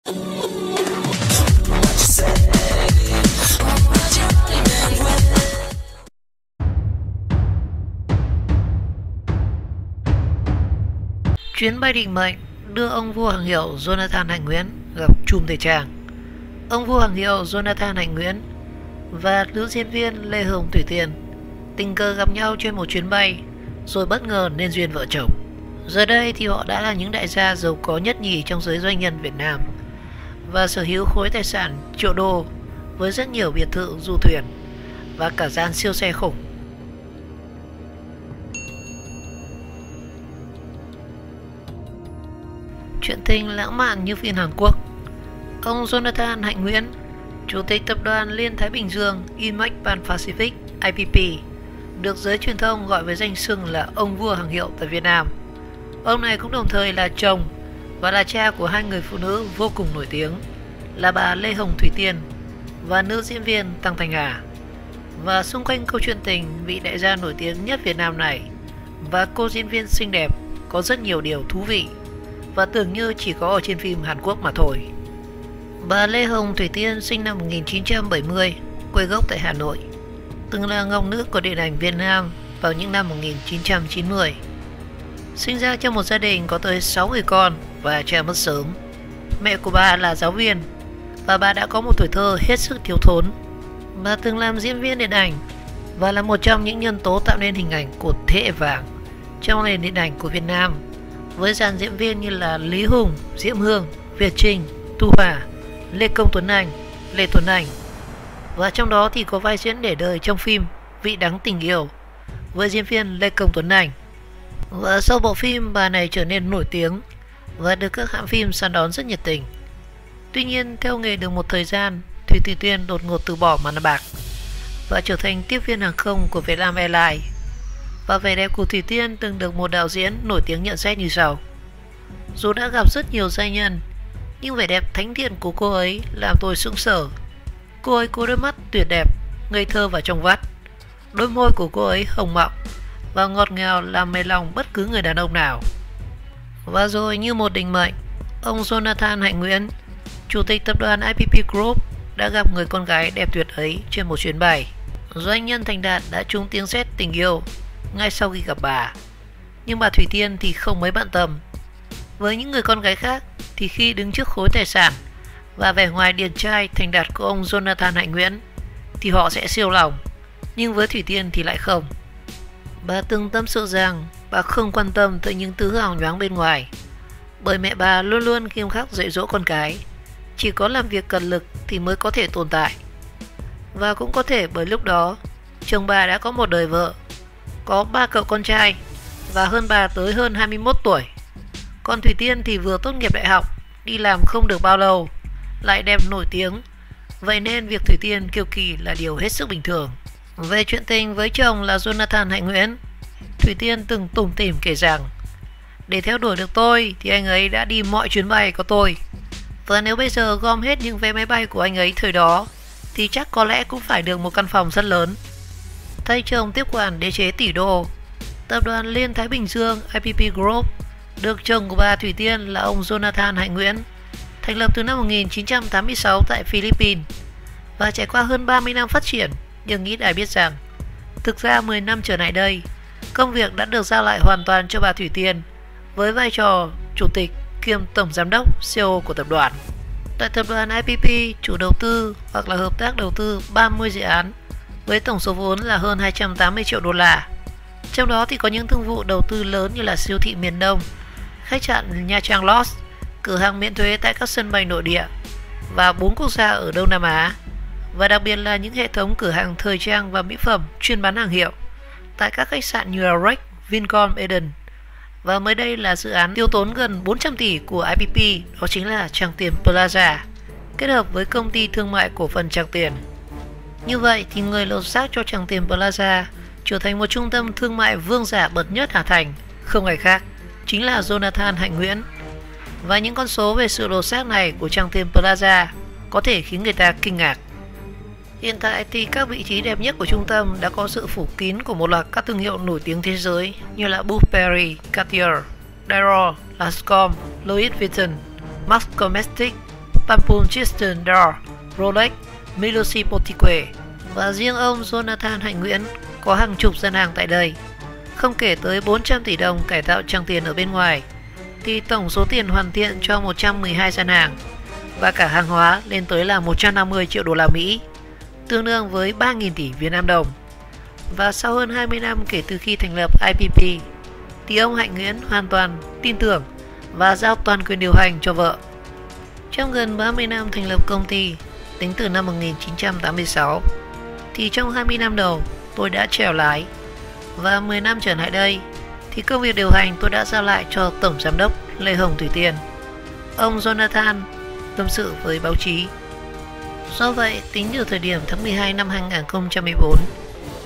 Chuyến bay định mệnh đưa ông vua hàng hiệu Jonathan Hạnh Nguyễn gặp trùm thời trang. Ông vua hàng hiệu Jonathan Hạnh Nguyễn và nữ diễn viên Lê Hồng Thủy Tiên tình cờ gặp nhau trên một chuyến bay, rồi bất ngờ nên duyên vợ chồng. Giờ đây thì họ đã là những đại gia giàu có nhất nhì trong giới doanh nhân Việt Nam và sở hữu khối tài sản triệu đô với rất nhiều biệt thự, du thuyền và cả gian siêu xe khủng. Chuyện tình lãng mạn như phim Hàn Quốc. Ông Jonathan Hạnh Nguyễn, Chủ tịch Tập đoàn Liên Thái Bình Dương Inmax Pan Pacific IPP, được giới truyền thông gọi với danh xưng là ông vua hàng hiệu tại Việt Nam. Ông này cũng đồng thời là chồng và là cha của hai người phụ nữ vô cùng nổi tiếng là bà Lê Hồng Thủy Tiên và nữ diễn viên Tăng Thanh Hà. Và xung quanh câu chuyện tình vị đại gia nổi tiếng nhất Việt Nam này và cô diễn viên xinh đẹp có rất nhiều điều thú vị và tưởng như chỉ có ở trên phim Hàn Quốc mà thôi. Bà Lê Hồng Thủy Tiên sinh năm 1970, quê gốc tại Hà Nội, từng là ngọc nữ của điện ảnh Việt Nam vào những năm 1990. Sinh ra trong một gia đình có tới 6 người con và cha mất sớm. Mẹ của bà là giáo viên và bà đã có một tuổi thơ hết sức thiếu thốn. Bà từng làm diễn viên điện ảnh và là một trong những nhân tố tạo nên hình ảnh của thế hệ vàng trong nền điện ảnh của Việt Nam, với dàn diễn viên như là Lý Hùng, Diễm Hương, Việt Trinh, Tu Hòa, Lê Công Tuấn Anh, Lê Tuấn Anh. Và trong đó thì có vai diễn để đời trong phim Vị Đắng Tình Yêu với diễn viên Lê Công Tuấn Anh. Và sau bộ phim, bà này trở nên nổi tiếng và được các hãng phim săn đón rất nhiệt tình. Tuy nhiên, theo nghề được một thời gian, Thủy Tiên đột ngột từ bỏ màn bạc và trở thành tiếp viên hàng không của Vietnam Airlines. Và vẻ đẹp của Thủy Tiên từng được một đạo diễn nổi tiếng nhận xét như sau: dù đã gặp rất nhiều giai nhân, nhưng vẻ đẹp thánh thiện của cô ấy làm tôi sững sờ. Cô ấy có đôi mắt tuyệt đẹp, ngây thơ và trong vắt. Đôi môi của cô ấy hồng mọng và ngọt ngào làm mê lòng bất cứ người đàn ông nào. Và rồi như một định mệnh, ông Jonathan Hạnh Nguyễn, Chủ tịch Tập đoàn IPP Group, đã gặp người con gái đẹp tuyệt ấy trên một chuyến bay. Doanh nhân thành đạt đã trúng tiếng sét tình yêu ngay sau khi gặp bà. Nhưng bà Thủy Tiên thì không mấy bận tâm. Với những người con gái khác thì khi đứng trước khối tài sản và vẻ ngoài điển trai thành đạt của ông Jonathan Hạnh Nguyễn thì họ sẽ siêu lòng. Nhưng với Thủy Tiên thì lại không. Bà từng tâm sự rằng bà không quan tâm tới những thứ hào nhoáng bên ngoài, bởi mẹ bà luôn luôn nghiêm khắc dạy dỗ con cái chỉ có làm việc cật lực thì mới có thể tồn tại. Và cũng có thể bởi lúc đó chồng bà đã có một đời vợ, có 3 cậu con trai và hơn bà tới hơn 21 tuổi. Còn Thủy Tiên thì vừa tốt nghiệp đại học, đi làm không được bao lâu, lại đẹp nổi tiếng. Vậy nên việc Thủy Tiên kiêu kỳ là điều hết sức bình thường. Về chuyện tình với chồng là Jonathan Hạnh Nguyễn, Thủy Tiên từng tủm tỉm kể rằng: để theo đuổi được tôi thì anh ấy đã đi mọi chuyến bay có tôi. Và nếu bây giờ gom hết những vé máy bay của anh ấy thời đó thì chắc có lẽ cũng phải được một căn phòng rất lớn. Thay chồng tiếp quản đế chế tỷ đô, Tập đoàn Liên Thái Bình Dương IPP Group được chồng của bà Thủy Tiên là ông Jonathan Hạnh Nguyễn thành lập từ năm 1986 tại Philippines. Và trải qua hơn 30 năm phát triển, nhưng ít ai biết rằng thực ra 10 năm trở lại đây, công việc đã được giao lại hoàn toàn cho bà Thủy Tiên với vai trò chủ tịch kiêm tổng giám đốc CEO của tập đoàn. Tại tập đoàn IPP, chủ đầu tư hoặc là hợp tác đầu tư 30 dự án với tổng số vốn là hơn 280 triệu đô la. Trong đó thì có những thương vụ đầu tư lớn như là siêu thị miền Đông, khách sạn Nha Trang Lodge, cửa hàng miễn thuế tại các sân bay nội địa và 4 quốc gia ở Đông Nam Á, và đặc biệt là những hệ thống cửa hàng thời trang và mỹ phẩm chuyên bán hàng hiệu tại các khách sạn như là Rex, Vincom, Eden. Và mới đây là dự án tiêu tốn gần 400 tỷ của IPP, đó chính là Tràng Tiền Plaza, kết hợp với công ty thương mại cổ phần Tràng Tiền. Như vậy thì người lột xác cho Tràng Tiền Plaza trở thành một trung tâm thương mại vương giả bậc nhất Hà Thành, không ai khác, chính là Jonathan Hạnh Nguyễn. Và những con số về sự lột xác này của Tràng Tiền Plaza có thể khiến người ta kinh ngạc. Hiện tại thì các vị trí đẹp nhất của trung tâm đã có sự phủ kín của một loạt các thương hiệu nổi tiếng thế giới như là Burberry, Cartier, Dior, Lancôme, Louis Vuitton, Max Cosmetics, Pampun Chiston Dar, Rolex, Milosi Potique. Và riêng ông Jonathan Hạnh Nguyễn có hàng chục gian hàng tại đây. Không kể tới 400 tỷ đồng cải tạo trang tiền ở bên ngoài, thì tổng số tiền hoàn thiện cho 112 gian hàng và cả hàng hóa lên tới là 150 triệu đô la Mỹ, tương đương với 3.000 tỷ Việt Nam đồng. Và sau hơn 20 năm kể từ khi thành lập IPP, thì ông Hạnh Nguyễn hoàn toàn tin tưởng và giao toàn quyền điều hành cho vợ. Trong gần 30 năm thành lập công ty, tính từ năm 1986, thì trong 20 năm đầu tôi đã chèo lái, và 10 năm trở lại đây thì công việc điều hành tôi đã giao lại cho Tổng Giám đốc Lê Hồng Thủy Tiên. Ông Jonathan tâm sự với báo chí. Do vậy, tính từ thời điểm tháng 12 năm 2014,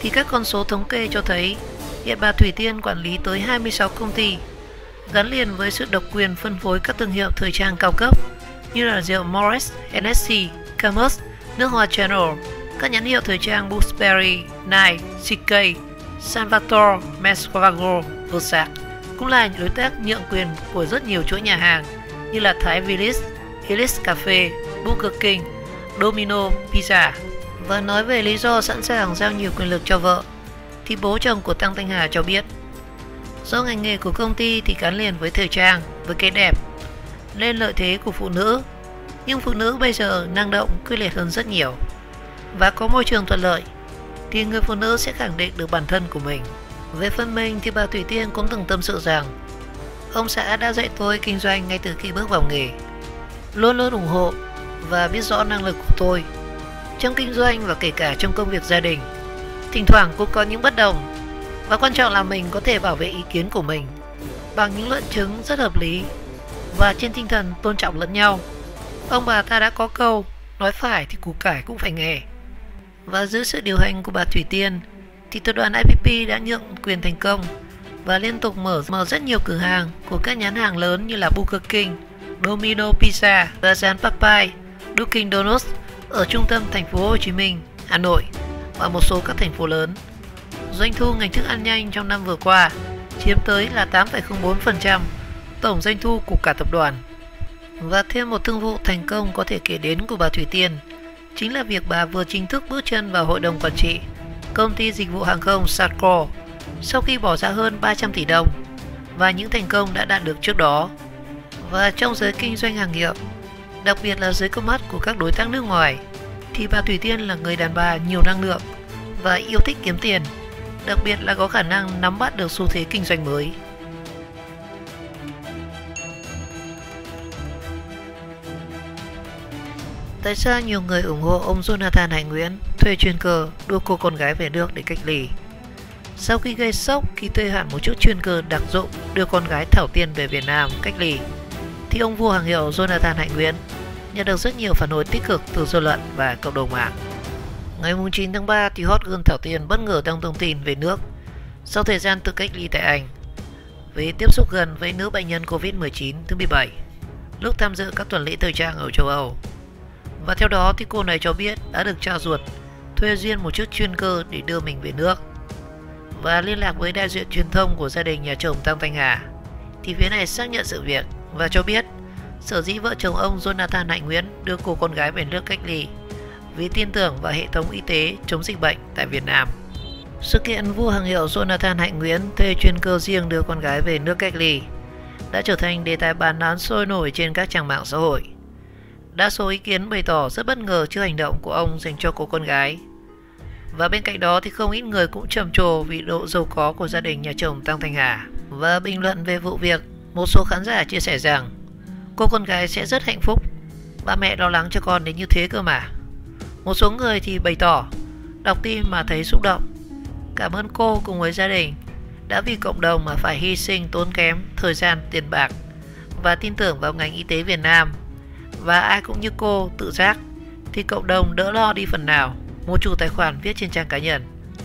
thì các con số thống kê cho thấy hiện bà Thủy Tiên quản lý tới 26 công ty, gắn liền với sự độc quyền phân phối các thương hiệu thời trang cao cấp như là rượu Morris, NSC, Camus, nước hoa Chanel, các nhãn hiệu thời trang Burberry, Nike, CK, Salvatore, Mesquago, Versace, cũng là đối tác nhượng quyền của rất nhiều chuỗi nhà hàng như là Thái Village, Ellis Cafe, Burger King, Domino Pizza. Và nói về lý do sẵn sàng giao nhiều quyền lực cho vợ, thì bố chồng của Tăng Thanh Hà cho biết do ngành nghề của công ty thì gắn liền với thời trang, với cái đẹp, nên lợi thế của phụ nữ. Nhưng phụ nữ bây giờ năng động, quyết liệt hơn rất nhiều, và có môi trường thuận lợi thì người phụ nữ sẽ khẳng định được bản thân của mình. Về phần mình thì bà Thủy Tiên cũng từng tâm sự rằng ông xã đã dạy tôi kinh doanh ngay từ khi bước vào nghề, luôn luôn ủng hộ và biết rõ năng lực của tôi trong kinh doanh và kể cả trong công việc gia đình. Thỉnh thoảng cũng có những bất đồng, và quan trọng là mình có thể bảo vệ ý kiến của mình bằng những luận chứng rất hợp lý và trên tinh thần tôn trọng lẫn nhau. Ông bà ta đã có câu nói phải thì củ cải cũng phải nghe. Và dưới sự điều hành của bà Thủy Tiên thì tập đoàn IPP đã nhượng quyền thành công và liên tục mở rất nhiều cửa hàng của các nhãn hàng lớn như là Burger King, Domino Pizza, Gazan Papai, Dunkin Donuts ở trung tâm thành phố Hồ Chí Minh, Hà Nội và một số các thành phố lớn. Doanh thu ngành thức ăn nhanh trong năm vừa qua chiếm tới là 8,04% tổng doanh thu của cả tập đoàn. Và thêm một thương vụ thành công có thể kể đến của bà Thủy Tiên chính là việc bà vừa chính thức bước chân vào hội đồng quản trị công ty dịch vụ hàng không Sarco sau khi bỏ ra hơn 300 tỷ đồng và những thành công đã đạt được trước đó. Và trong giới kinh doanh hàng hiệu, đặc biệt là dưới con mắt của các đối tác nước ngoài, thì bà Thủy Tiên là người đàn bà nhiều năng lượng và yêu thích kiếm tiền, đặc biệt là có khả năng nắm bắt được xu thế kinh doanh mới. Tại sao nhiều người ủng hộ ông Jonathan Hạnh Nguyễn thuê chuyên cơ đưa cô con gái về nước để cách ly? Sau khi gây sốc khi thuê hẳn một chiếc chuyên cơ đặc dụng đưa con gái Thảo Tiên về Việt Nam cách ly, thì ông vua hàng hiệu Jonathan Hạnh Nguyễn nhận được rất nhiều phản hồi tích cực từ dư luận và cộng đồng mạng. Ngày 9 tháng 3 thì hot girl Thảo Tiên bất ngờ đăng thông tin về nước sau thời gian tự cách ly tại Anh vì tiếp xúc gần với nữ bệnh nhân Covid-19 thứ 17 lúc tham dự các tuần lễ thời trang ở châu Âu. Và theo đó thì cô này cho biết đã được cha ruột thuê riêng một chiếc chuyên cơ để đưa mình về nước. Và liên lạc với đại diện truyền thông của gia đình nhà chồng Tăng Thanh Hà, thì phía này xác nhận sự việc và cho biết sở dĩ vợ chồng ông Jonathan Hạnh Nguyễn đưa cô con gái về nước cách ly vì tin tưởng vào hệ thống y tế chống dịch bệnh tại Việt Nam. Sự kiện vua hàng hiệu Jonathan Hạnh Nguyễn thuê chuyên cơ riêng đưa con gái về nước cách ly đã trở thành đề tài bàn tán sôi nổi trên các trang mạng xã hội. Đa số ý kiến bày tỏ rất bất ngờ trước hành động của ông dành cho cô con gái. Và bên cạnh đó thì không ít người cũng trầm trồ vì độ giàu có của gia đình nhà chồng Tăng Thanh Hà. Và bình luận về vụ việc, một số khán giả chia sẻ rằng cô con gái sẽ rất hạnh phúc, ba mẹ lo lắng cho con đến như thế cơ mà. Một số người thì bày tỏ đọc tin mà thấy xúc động, cảm ơn cô cùng với gia đình đã vì cộng đồng mà phải hy sinh tốn kém thời gian, tiền bạc và tin tưởng vào ngành y tế Việt Nam. Và ai cũng như cô tự giác thì cộng đồng đỡ lo đi phần nào, một chủ tài khoản viết trên trang cá nhân.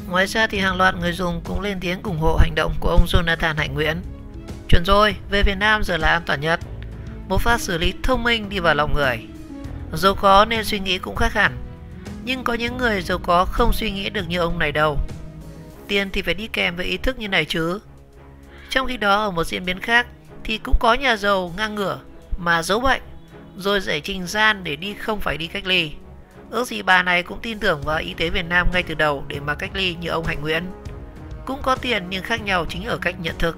Ngoài ra thì hàng loạt người dùng cũng lên tiếng ủng hộ hành động của ông Jonathan Hạnh Nguyễn. Chuẩn rồi, về Việt Nam giờ là an toàn nhất. Một pha xử lý thông minh đi vào lòng người. Giàu có nên suy nghĩ cũng khác hẳn, nhưng có những người giàu có không suy nghĩ được như ông này đâu. Tiền thì phải đi kèm với ý thức như này chứ. Trong khi đó ở một diễn biến khác thì cũng có nhà giàu ngang ngửa mà giấu bệnh rồi giải trình gian để không phải đi cách ly. Ước gì bà này cũng tin tưởng vào y tế Việt Nam ngay từ đầu để mà cách ly như ông Hạnh Nguyễn. Cũng có tiền nhưng khác nhau chính ở cách nhận thức.